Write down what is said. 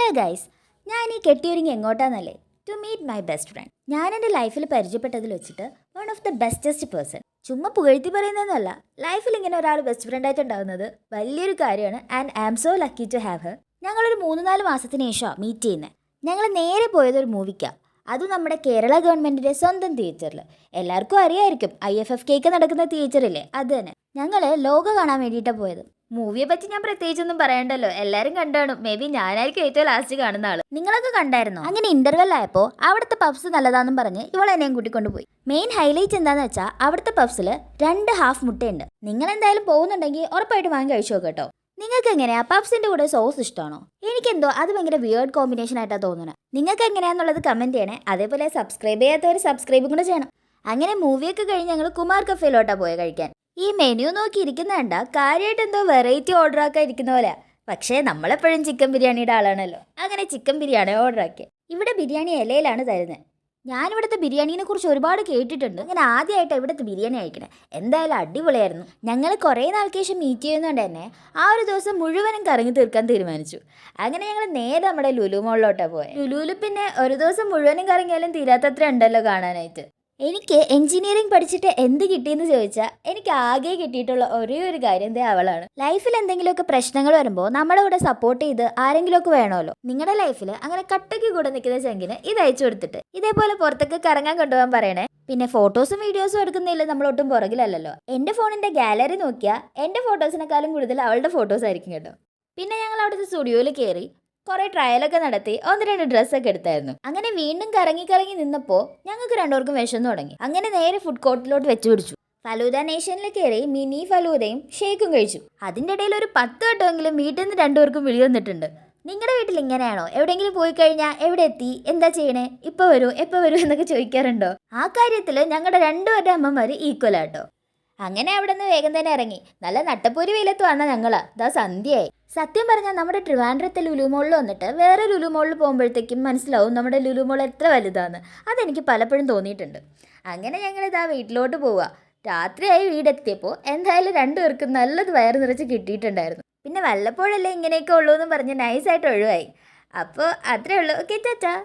Hello guys, ഞാൻ ഈ കെട്ടിയൊരുങ്ങി എങ്ങോട്ടാന്നല്ലേ? To meet my best friend. ഞാൻ എൻ്റെ ലൈഫിൽ പരിചയപ്പെട്ടതിൽ വെച്ചിട്ട് one of the bestest person. ചുമ്മാ പുകഴ്ത്തി പറയുന്നതെന്നല്ല, ലൈഫിൽ ഇങ്ങനെ ഒരാൾ ബെസ്റ്റ് ഫ്രണ്ടായിട്ട് ഉണ്ടാകുന്നത് വലിയൊരു കാര്യമാണ്. And I am so lucky to have her. ഞങ്ങളൊരു 3-4 മാസത്തിന് ശേഷമാണ് മീറ്റ് ചെയ്യുന്നത്. ഞങ്ങൾ നേരെ പോയത് ഒരു മൂവിക്കാണ്. അതും നമ്മുടെ കേരള ഗവൺമെൻറ്റിൻ്റെ സ്വന്തം തിയേറ്ററിൽ. എല്ലാവർക്കും അറിയായിരിക്കും, IFFK നടക്കുന്ന തിയേറ്ററില്ലേ, അത് തന്നെ. ഞങ്ങൾ ലോക കാണാൻ വേണ്ടിയിട്ടാണ് പോയത്. മൂവിയെ പറ്റി ഞാൻ പ്രത്യേകിച്ചൊന്നും പറയണ്ടല്ലോ, എല്ലാവരും കണ്ടാണും. മേ ബി ഞാനായിരിക്കും ഏറ്റവും ലാസ്റ്റ് കാണുന്ന ആള്. നിങ്ങളൊക്കെ കണ്ടായിരുന്നോ? അങ്ങനെ ഇന്റർവെൽ ആയപ്പോൾ അവിടുത്തെ പബ്സ് നല്ലതാണെന്നും പറഞ്ഞ് ഇവളെന്നെയും കൂട്ടിക്കൊണ്ട് പോയി. മെയിൻ ഹൈലൈറ്റ് എന്താന്ന് വെച്ചാൽ അവിടുത്തെ പബ്സിൽ 2 ഹാഫ് മുട്ടയുണ്ട്. നിങ്ങൾ എന്തായാലും പോകുന്നുണ്ടെങ്കിൽ ഉറപ്പായിട്ട് വാങ്ങി കഴിച്ചു നോക്കാം കേട്ടോ. നിങ്ങൾക്ക് എങ്ങനെയാ പബ്സിന്റെ കൂടെ സോസ് ഇഷ്ടമാണോ? എനിക്കെന്തോ അത് ഭയങ്കര വിയേർഡ് കോമ്പിനേഷൻ ആയിട്ടാണ് തോന്നുന്നത്. നിങ്ങൾക്ക് എങ്ങനെയാന്നുള്ളത് കമന്റ് ചെയ്യണേ. അതേപോലെ സബ്സ്ക്രൈബ് ചെയ്യാത്തവർ സബ്സ്ക്രൈബും കൂടെ ചെയ്യണം. അങ്ങനെ മൂവിയൊക്കെ കഴിഞ്ഞ് ഞങ്ങൾ കുമാർ കഫേയിലോട്ടാണ് പോയത് കഴിക്കാൻ. ഈ മെനു നോക്കി ഇരിക്കുന്ന കണ്ട കാര്യമായിട്ട് എന്തോ വെറൈറ്റി ഓർഡർ ആക്കാൻ ഇരിക്കുന്ന പോലെ. പക്ഷേ നമ്മളെപ്പോഴും ചിക്കൻ ബിരിയാണിയുടെ ആളാണല്ലോ. അങ്ങനെ ചിക്കൻ ബിരിയാണി ഓർഡർ ആക്കി. ഇവിടെ ബിരിയാണി ഇലയിലാണ് തരുന്നത്. ഞാനിവിടുത്തെ ബിരിയാണീനെ കുറിച്ച് ഒരുപാട് കേട്ടിട്ടുണ്ട്. അങ്ങനെ ആദ്യമായിട്ടാണ് ഇവിടുത്തെ ബിരിയാണി കഴിക്കണേ. എന്തായാലും അടിപൊളിയായിരുന്നു. ഞങ്ങൾ കുറേ നാൾക്ക് ശേഷം മീറ്റ് ചെയ്യുന്നതുകൊണ്ട് തന്നെ ആ ഒരു ദിവസം മുഴുവനും കറങ്ങി തീർക്കാൻ തീരുമാനിച്ചു. അങ്ങനെ ഞങ്ങൾ നേരെ നമ്മുടെ ലുലു മോളിലോട്ടാണ് പോയത്. ലുലുവിൽ പിന്നെ ഒരു ദിവസം മുഴുവനും കറങ്ങിയാലും തീരാത്തത്ര ഉണ്ടല്ലോ കാണാനായിട്ട്. എനിക്ക് എൻജിനീയറിംഗ് പഠിച്ചിട്ട് എന്ത് കിട്ടിയെന്ന് ചോദിച്ചാൽ എനിക്ക് ആകെ കിട്ടിയിട്ടുള്ള ഒരേ ഒരു കാര്യം ദേ അവളാണ്. ലൈഫിൽ എന്തെങ്കിലുമൊക്കെ പ്രശ്നങ്ങൾ വരുമ്പോൾ നമ്മുടെ കൂടെ സപ്പോർട്ട് ചെയ്ത് ആരെങ്കിലുമൊക്കെ വേണമല്ലോ. നിങ്ങളുടെ ലൈഫിൽ അങ്ങനെ കട്ടയ്ക്ക് കൂടെ നിൽക്കുന്ന ചെങ്കിന് ഇത് അയച്ചു കൊടുത്തിട്ട് ഇതേപോലെ പുറത്തൊക്കെ കറങ്ങാൻ കൊണ്ടുപോകാൻ പറയണേ. പിന്നെ ഫോട്ടോസും വീഡിയോസും എടുക്കുന്നതിൽ നമ്മളൊട്ടും പുറകിലല്ലോ. എൻ്റെ ഫോണിൻ്റെ ഗാലറി നോക്കിയാൽ എൻ്റെ ഫോട്ടോസിനെക്കാളും കൂടുതൽ അവളുടെ ഫോട്ടോസ് ആയിരിക്കും കേട്ടോ. പിന്നെ ഞങ്ങൾ അവിടുത്തെ സ്റ്റുഡിയോയിൽ കയറി കുറേ ട്രയലൊക്കെ നടത്തി 1-2 ഡ്രസ്സൊക്കെ എടുത്തായിരുന്നു. അങ്ങനെ വീണ്ടും കറങ്ങി നിന്നപ്പോൾ ഞങ്ങൾക്ക് രണ്ടുപേർക്കും വിശന്നു തുടങ്ങി. അങ്ങനെ നേരെ ഫുഡ് കോർട്ടിലോട്ട് വെച്ച് പിടിച്ചു. ഫലൂദ നേഷനിൽ കയറി മിനി ഫലൂദയും ഷേക്കും കഴിച്ചു. അതിൻ്റെ ഇടയിൽ ഒരു 10 വട്ടമെങ്കിലും വീട്ടിൽ നിന്ന് രണ്ടുപേർക്കും വിളി വന്നിട്ടുണ്ട്. നിങ്ങളുടെ വീട്ടിൽ ഇങ്ങനെയാണോ? എവിടെയെങ്കിലും പോയി കഴിഞ്ഞാൽ എവിടെ എത്തി, എന്താ ചെയ്യണേ, ഇപ്പോൾ വരൂ എന്നൊക്കെ ചോദിക്കാറുണ്ടോ? ആ കാര്യത്തിൽ ഞങ്ങളുടെ രണ്ടുപേരുടെ അമ്മമാർ ഈക്വലാട്ടോ. അങ്ങനെ അവിടെ നിന്ന് വേഗം തന്നെ ഇറങ്ങി. നല്ല നട്ടപ്പൊരി വെയിലത്ത് വന്ന ഞങ്ങളാ ദാ സന്ധ്യയായി. സത്യം പറഞ്ഞാൽ നമ്മുടെ ട്രിവാൻഡ്രത്തെ ലുലു മോളിൽ വന്നിട്ട് വേറെ ലുലു മോളിൽ പോകുമ്പോഴത്തേക്കും മനസ്സിലാവും നമ്മുടെ ലുലു മോൾ എത്ര വലുതാന്ന്. അതെനിക്ക് പലപ്പോഴും തോന്നിയിട്ടുണ്ട്. അങ്ങനെ ഞങ്ങളിതാ വീട്ടിലോട്ട് പോവുക. രാത്രിയായി വീടെത്തിയപ്പോൾ എന്തായാലും രണ്ടുപേർക്കും നല്ലത് വയറ് നിറച്ച് കിട്ടിയിട്ടുണ്ടായിരുന്നു. പിന്നെ വല്ലപ്പോഴല്ലേ ഇങ്ങനെയൊക്കെ ഉള്ളൂ എന്ന് പറഞ്ഞ് നൈസായിട്ട് ഒഴിവായി. അപ്പോൾ അത്രേ ഉള്ളൂ. ഓക്കെ, ടാറ്റാ.